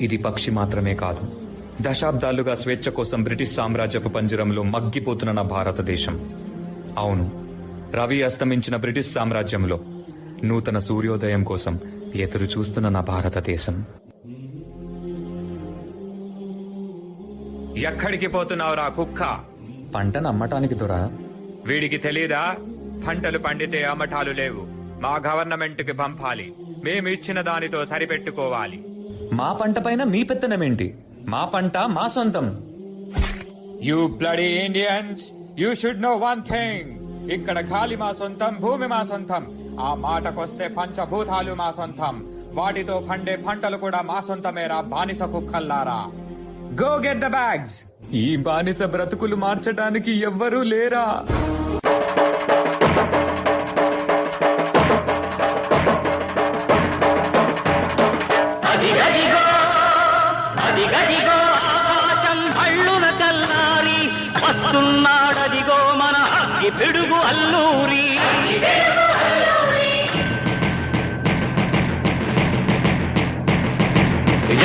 ఇది పక్షి మాత్రమే కాదు, దశాబ్దాలుగా స్వేచ్ఛ కోసం బ్రిటిష్ సామ్రాజ్యపు పంజరంలో మగ్గిపోతున్న నా భారతదేశం. అవును, రవి అస్తమించిన బ్రిటిష్ సామ్రాజ్యంలో నూతన సూర్యోదయం కోసం ఎదురు చూస్తున్న నా భారతదేశం. ఎక్కడికి పోతున్నావురా కుక్క? పంటను అమ్మటానికి దొరా. వీడికి తెలీదా? పంటలు పండితే అమ్మటాలు లేవు, మా గవర్నమెంట్ కి పంపాలి, మేము ఇచ్చిన దానితో సరిపెట్టుకోవాలి. మా పంట పైన మీ పెత్తనమేంటి? మా పంట మా సొంతం. You bloody Indians, you should know one thing. ఇక్కడ గాలి మా సొంతం, భూమి మా సొంతం. ఆ మాటకొస్తే పంచభూతాలు మా సొంతం. వాటితో పండే పంటలు కూడా మా సొంతమేరా బానిస కుక్కల్లారా. Go get the bags. ఈ బానిస బ్రతుకులు మార్చడానికి ఎవ్వరూ లేరా? వస్తున్నాడదిగో మన అగ్గి పిడుగు అల్లూరి.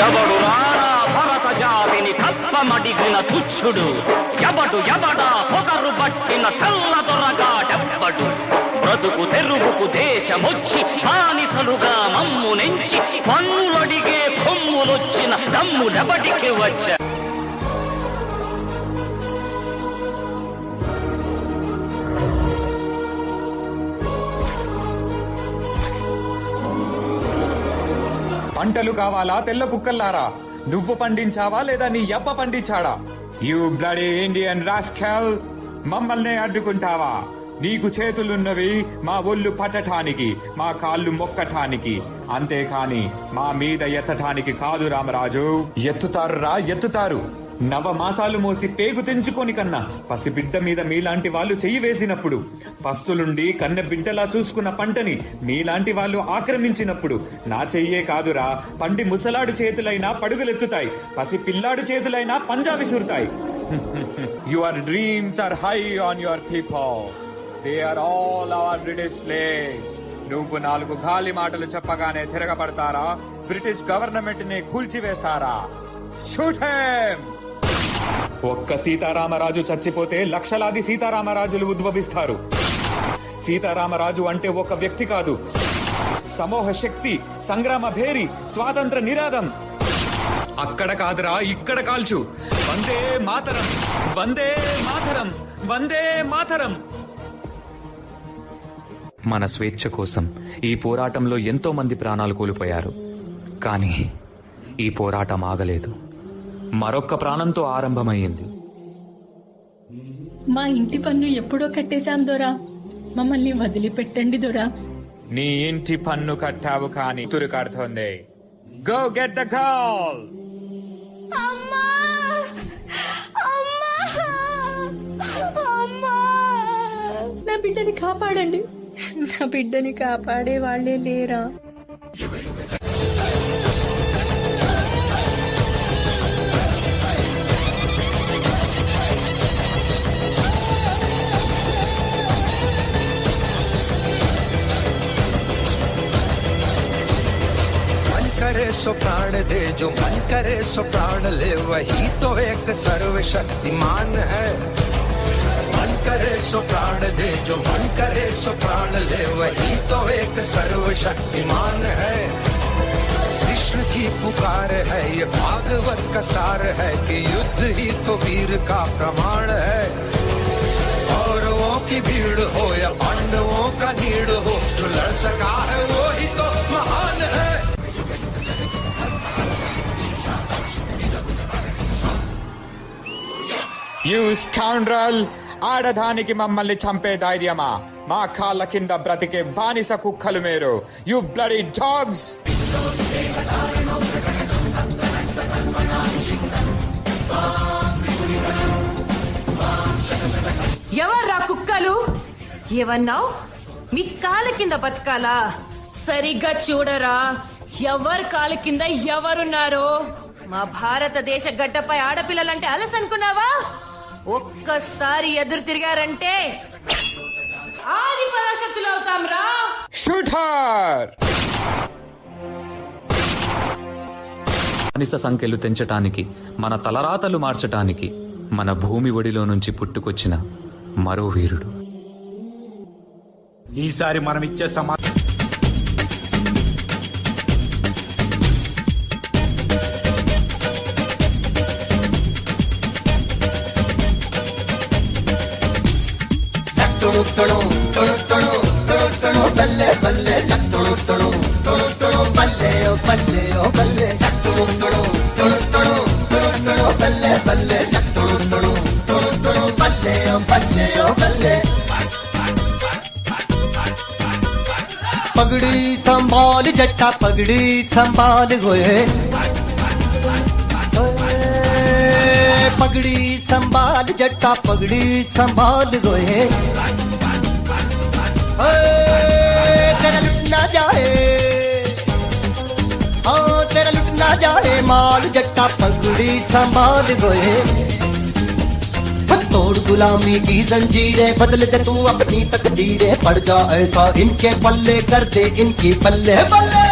ఎవడు రారా భరత జాతిని తత్వమడిగిన తుచ్చుడు, ఎవడా పొగరు పట్టిన తెల్ల దొరగాడెవ్వడు. బ్రతుకు తెరుగుకు దేశమొచ్చి బానిసలుగా మమ్ము నెంచి పన్నులడిగే కొమ్ములొచ్చిన దమ్ములెవడికి వచ్చా? పంటలు కావాలా తెల్ల కుక్కల్లారా? నువ్వు పండించావా లేదా నీ యప్ప పండించాడా? యూ బ్లడీ ఇండియన్ రాస్కెల్, మమ్మల్నే అడ్డుకుంటావా? నీకు చేతులున్నవి మా ఒళ్ళు పట్టటానికి, మా కాళ్ళు మొక్కటానికి, అంతేకాని మా మీద ఎత్తటానికి కాదు రామరాజు. ఎత్తుతారురా, ఎత్తుతారు. నవమాసాలు మోసి పేగు తెంచుకొని కన్నా పసిబిడ్డ మీద మీలాంటి వాళ్ళు చెయ్యి వేసినప్పుడు, పస్తులుండి కన్నె బిడ్డలా చూసుకున్న పంటని మీలాంటి వాళ్ళు ఆక్రమించినప్పుడు నా చెయ్యే కాదురా, పండి ముసలాడు చేతులైనా పడుగులెత్తుతాయి, పసి పిల్లాడు చేతులైనా పంజా విసురుతాయి. Your dreams are high on your people. They are all our British slaves. నువ్వు 4 గాలి మాటలు చెప్పగానే తిరగబడతారా? బ్రిటిష్ గవర్నమెంట్ ని కూల్చివేస్తారా? Shoot him. ఒక్క సీతారామరాజు చచ్చిపోతే లక్షలాది సీతారామరాజులు ఉద్భవిస్తారు. సీతారామరాజు అంటే ఒక వ్యక్తి కాదు, సమూహ శక్తి, సంగ్రామ భేరి, స్వాతంత్ర నినాదం. అక్కడ కాదురా, ఇక్కడ కాల్చు. వందే మాతరం, వందే మాతరం, వందే మాతరం. మన స్వేచ్ఛ కోసం ఈ పోరాటంలో ఎంతో మంది ప్రాణాలు కోల్పోయారు. కానీ ఈ పోరాటం ఆగలేదు, మరొక్క ప్రాణంతో ఆరంభమైంది. మా ఇంటి పన్ను ఎప్పుడో కట్టేశాం దొరా, మమ్మల్ని వదిలిపెట్టండి దొరా. నీ ఇంటి పన్ను కట్టావు కానీ తురు కడుతోంది. Go get the girl. నా బిడ్డని కాపాడండి, నా బిడ్డని కాపాడే వాళ్లే లేరా? करे सो प्राण दे, जो मन करे सो प्राण ले, वही तो एक सर्वशक्तिमान है. मन करे सो प्राण दे, जो मन करे सो प्राण ले, वही तो एक सर्वशक्तिमान है. कृष्ण की पुकार है, ये भागवत का सार है कि युद्ध ही तो वीर का प्रमाण है. कौरवों की भीड़ हो या पांडवों का नीड़ हो, जो लड़ सका है वो ही तो महान है. యూ స్కౌండ్రల్, ఆడదానికి మమ్మల్ని చంపే ధైర్యమా? మా కాళ్ళ కింద బ్రతికే బానిస కుక్కలు మీరు. You bloody dogs. ఎవర్రా కుక్కలు? ఏమన్నావు? మీ కాళ్ళ కింద బతకాలా? సరిగ్గా చూడరా, ఎవరి కాళ్ళ కింద ఎవరున్నారో. మా భారతదేశ గడ్డపై ఆడపిల్లలంటే అలసనుకున్నావా? ఒక్కసారి ఎదురు తిరిగారంటే ఆది పరాశక్తులు అవుతాం రా. Shoot her. బానిస సంఖ్యలు తెంచటానికి, మన తలరాతలు మార్చటానికి మన భూమి ఒడిలో నుంచి పుట్టుకొచ్చిన మరో వీరుడు. ఈసారి మనం ఇచ్చే బల్లే బల్లే బల్లే ఓ బల్లే ఓ బల్లే బల్లే బల్లే బల్లే ఓ బల్లే ఓ బల్లే पगड़ी संभाल जट्टा पगड़ी संभाल गोए पगड़ी संभाल जट्टा पगड़ी संभाल गोए तेरा लुट ना जाए हाँ तेरा लुट ना जाए माल जट्टा पगड़ी संभाल गोए तोड़ गुलामी की जंजीरें बदल दे तू अपनी तकदीरें पड़ जा ऐसा इनके पल्ले कर दे इनकी पल्ले बल्ले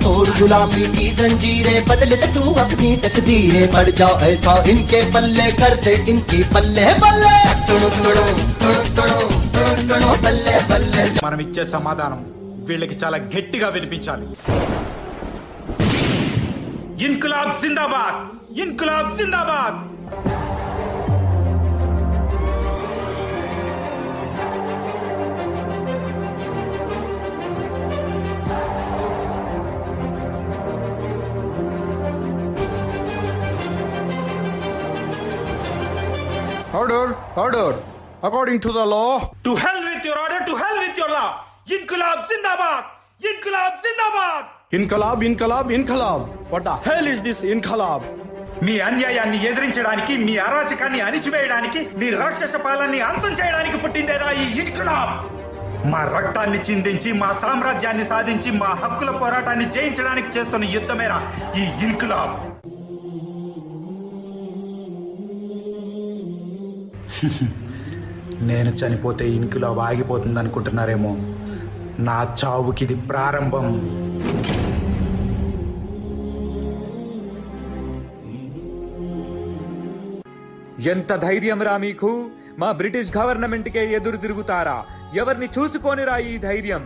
तोड़ गुलामी की जंजीरें बदल दे तू अपनी तकदीरें पड़ जा ऐसा इनके पल्ले कर दे इनकी पल्ले बल्ले बल्ले बल्ले మనం ఇచ్చే సమాధానం వీళ్ళకి చాలా గట్టిగా వినిపించాలి. ఇన్క్లాబ్ జిందాబాద్, ఇన్క్లాబ్ జిందాబాద్. Order. According to the law. To hell with your order, to hell with your law. Inkılap Zindabad! Inkılap Zindabad! Inkalab. What the hell is this Inkalab? మీ అన్యాయాన్ని ఎదిరించడానికి, మీ అరాచకాన్ని అణిచివేయడానికి, మీ రాక్షస పాలనని అంతం చేయడానికి పుట్టిందేరా ఈ ఇన్కలాబ్. మా రక్తాన్ని చిందించి, మా సామ్రాజ్యాన్ని సాధించి, మా హక్కుల పోరాటాన్ని జయించడానికి చేస్తున్న యుద్ధమేరా ఈ ఇన్కలాబ్. నేను చనిపోతే ఇన్కలాబ్ ఆగిపోతుంది అనుకుంటున్నారేమో. నా చావుకిది ప్రారంభం. ఎంత ధైర్యం రా మీకు? మా బ్రిటిష్ గవర్నమెంట్ కే ఎదురు తిరుగుతారా? ఎవరిని చూసుకోనిరా ఈ ధైర్యం?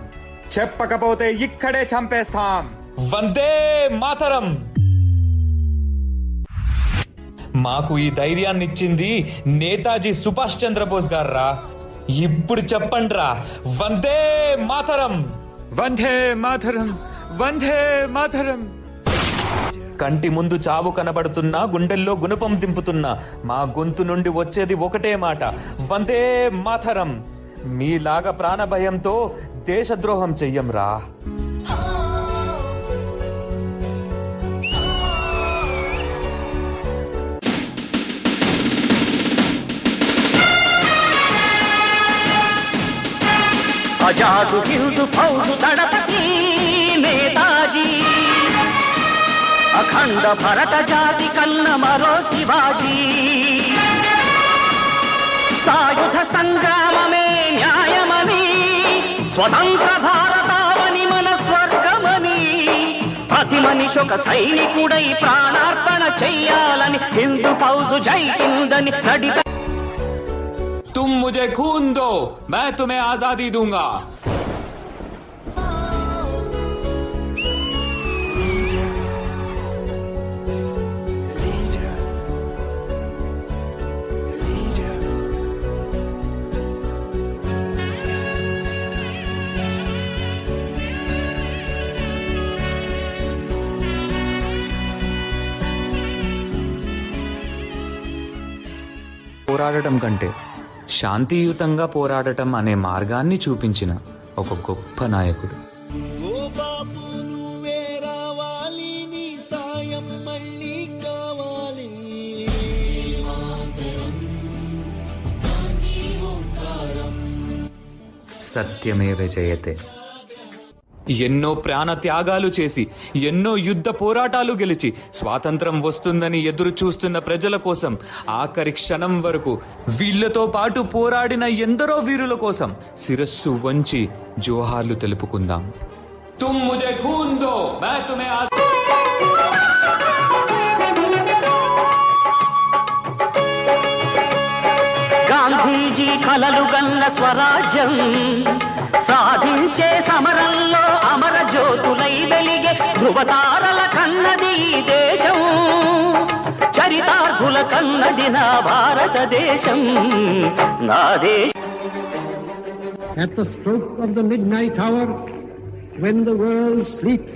చెప్పకపోతే ఇక్కడే చంపేస్తాం. వందే మాతరం. మాకు ఈ ధైర్యాన్ని ఇచ్చింది నేతాజీ సుభాష్ చంద్రబోస్ గారు. ఇప్పుడు చెప్పండి రా, వందే మాతరం, వందే మాతరం, వందే మాతరం. కంటి ముందు చావు కనబడుతున్నా, గుండెల్లో గుణపం దింపుతున్నా మా గొంతు నుండి వచ్చేది ఒకటే మాట, వందే మాతరం. మీలాగా ప్రాణ భయంతో దేశద్రోహం చెయ్యంరా. आजाद हिंद फौज दड़पति नेताजी, अखंड भरत जाति कन्न मरो शिवाजी. सायुध संग्राम में न्यायमनी, स्वतंत्र भारतावनि मन स्वर्गमनी. ప్రతి మనిషి ఒక సైనికుడై ప్రాణార్పణ చెయ్యాలని హిందూ ఫౌజు జై హిందని నడిపే. तुम मुझे खून दो, मैं तुम्हें आजादी दूंगा. పోరాడటం కంటే శాంతియుతంగా పోరాడటం అనే మార్గాన్ని చూపించిన ఒక గొప్ప నాయకుడు. సత్యమేవ జయతే. ఎన్నో ప్రాణ త్యాగాలు చేసి, ఎన్నో యుద్ధ పోరాటాలు గెలిచి స్వాతంత్రం వస్తుందని ఎదురు చూస్తున్న ప్రజల కోసం ఆఖరి క్షణం వరకు వీళ్లతో పాటు పోరాడిన ఎందరో వీరుల కోసం శిరస్సు వంచి జోహార్లు తెలుపుకుందాం. తుమ్ ముజే ఖూన్ దో, మై తుమ్హే గాంధీజీ కలలు గన్న స్వరాజ్యం సాధించే సమరంలో అమర జ్యోతులై వెలిగే ధృవతారల కన్నది ఈ దేశం చరితార్థుల కన్నది నా భారతదేశం నా దేశం. At the stroke of the midnight hour, when the world sleeps,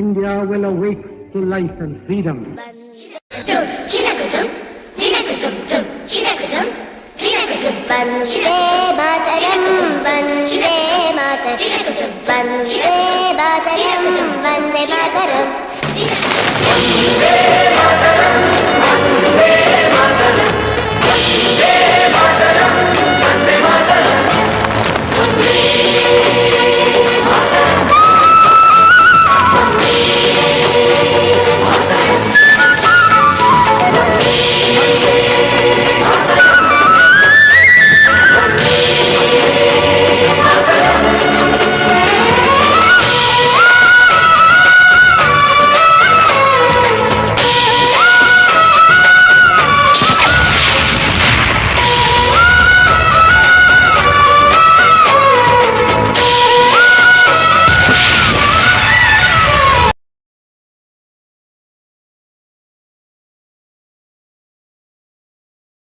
India will awake to life and freedom. Vande Mataram, Vande Mataram, Vande Mataram, Vande Mataram.